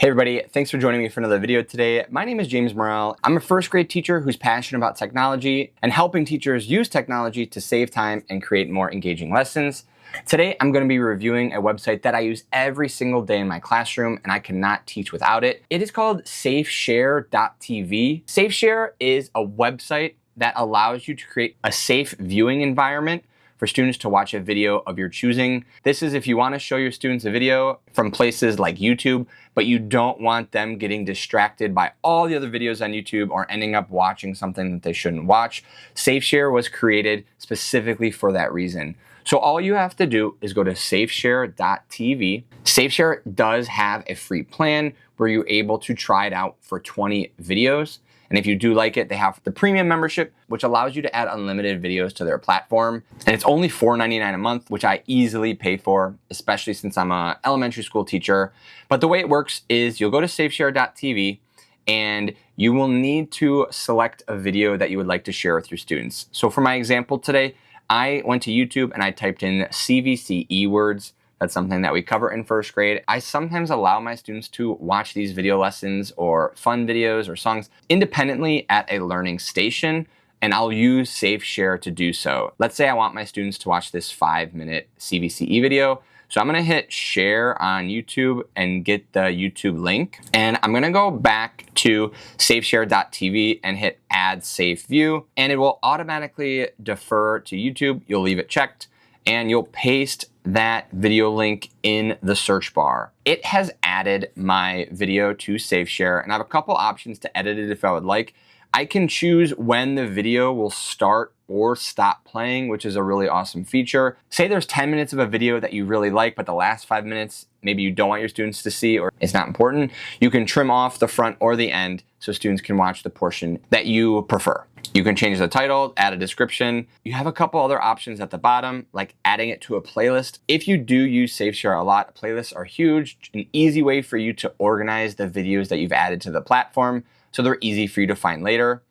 Hey everybody, thanks for joining me for another video today. My name is James Morrell. I'm a first grade teacher who's passionate about technology and helping teachers use technology to save time and create more engaging lessons. Today, I'm going to be reviewing a website that I use every single day in my classroom and I cannot teach without it. It is called SafeShare.tv. SafeShare is a website that allows you to create a safe viewing environment for students to watch a video of your choosing. This is if you want to show your students a video from places like YouTube, but you don't want them getting distracted by all the other videos on YouTube or ending up watching something that they shouldn't watch. SafeShare was created specifically for that reason. So all you have to do is go to SafeShare.tv. SafeShare does have a free plan where you're able to try it out for 20 videos. And if you do like it, they have the premium membership, which allows you to add unlimited videos to their platform. And it's only $4.99 a month, which I easily pay for, especially since I'm an elementary school teacher. But the way it works is you'll go to SafeShare.tv and you will need to select a video that you would like to share with your students. So for my example today, I went to YouTube and I typed in CVCE words. That's something that we cover in first grade. I sometimes allow my students to watch these video lessons or fun videos or songs independently at a learning station, and I'll use SafeShare to do so. Let's say I want my students to watch this 5-minute CVCE video. So I'm gonna hit share on YouTube and get the YouTube link. And I'm gonna go back to SafeShare.tv and hit add safe view, and it will automatically defer to YouTube. You'll leave it checked and you'll paste that video link in the search bar. It has added my video to SafeShare, and I have a couple options to edit it if I would like. I can choose when the video will start or stop playing, which is a really awesome feature. Say there's 10 minutes of a video that you really like, but the last 5 minutes, maybe you don't want your students to see or it's not important. You can trim off the front or the end so students can watch the portion that you prefer. You can change the title, add a description. You have a couple other options at the bottom, like adding it to a playlist. If you do use SafeShare a lot, playlists are huge, an easy way for you to organize the videos that you've added to the platform so they're easy for you to find later.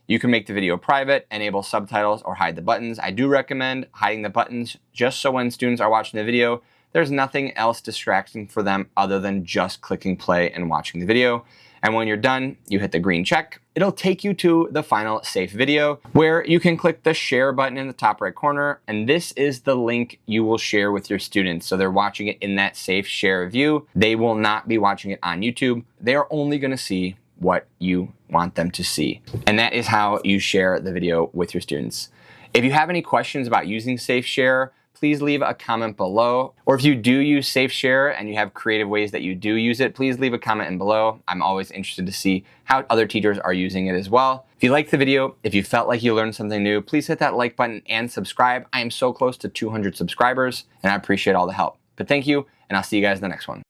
You can make the video private, enable subtitles, or hide the buttons. I do recommend hiding the buttons just so when students are watching the video, there's nothing else distracting for them other than just clicking play and watching the video. And when you're done, you hit the green check. It'll take you to the final safe video where you can click the share button in the top right corner. And this is the link you will share with your students. So they're watching it in that safe share view. They will not be watching it on YouTube. They are only gonna see what you want them to see. And that is how you share the video with your students. If you have any questions about using SafeShare, please leave a comment below. Or if you do use SafeShare and you have creative ways that you do use it, please leave a comment in below. I'm always interested to see how other teachers are using it as well. If you liked the video, if you felt like you learned something new, please hit that like button and subscribe. I am so close to 200 subscribers and I appreciate all the help. But thank you, and I'll see you guys in the next one.